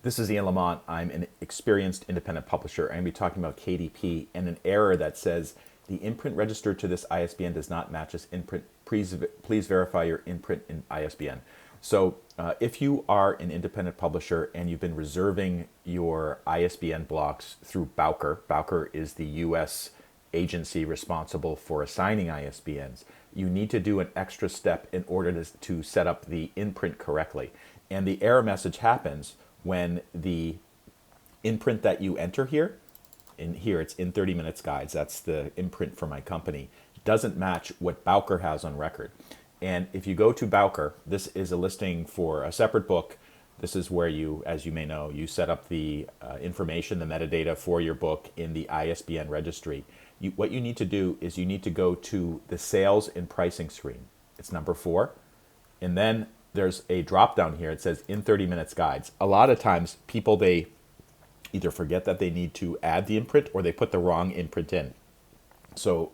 This is Ian Lamont. I'm an experienced independent publisher. I'm going to be talking about KDP and an error that says the imprint registered to this ISBN does not match this imprint. Please verify your imprint in ISBN. So if you are an independent publisher and you've been reserving your ISBN blocks through Bowker, Bowker is the US agency responsible for assigning ISBNs, you need to do an extra step in order to set up the imprint correctly. And the error message happens when the imprint that you enter here, it's in 30 minutes guides, that's the imprint for my company, doesn't match what Bowker has on record. And if you go to Bowker, this is a listing for a separate book. This is where you, as you may know, you set up the information, the metadata for your book in the ISBN registry. What you need to do is you need to go to the sales and pricing screen. It's number 4. And then there's a drop down here. It says in 30 minutes guides. A lot of times people, they either forget that they need to add the imprint or they put the wrong imprint in. So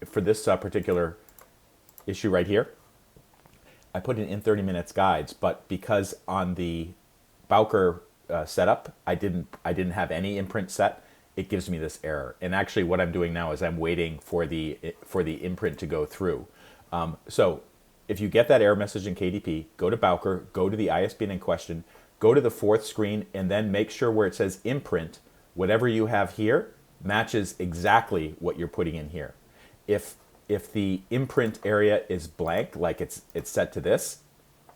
for this particular issue right here, I put in 30 minutes guides, but because on the Bowker setup, I didn't have any imprint set, it gives me this error. And actually what I'm doing now is I'm waiting for the imprint to go through. So if you get that error message in KDP, go to Bowker, go to the ISBN in question, go to the 4th screen, and then make sure where it says imprint, whatever you have here matches exactly what you're putting in here. If the imprint area is blank, like it's set to this,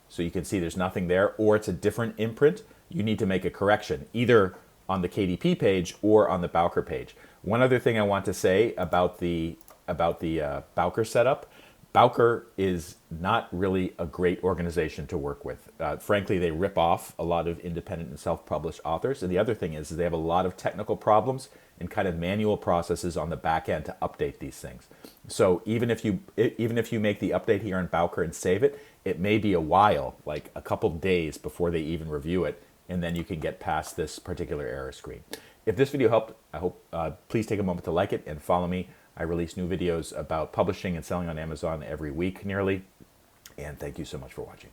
so you can see there's nothing there, or it's a different imprint, you need to make a correction, either on the KDP page or on the Bowker page. One other thing I want to say about the Bowker setup, Bowker is not really a great organization to work with. Frankly, they rip off a lot of independent and self-published authors. And the other thing is they have a lot of technical problems and kind of manual processes on the back end to update these things. So even if you make the update here in Bowker and save it, it may be a while, like a couple days before they even review it, and then you can get past this particular error screen. If this video helped, I hope please take a moment to like it and follow me. I release new videos about publishing and selling on Amazon every week nearly. And thank you so much for watching.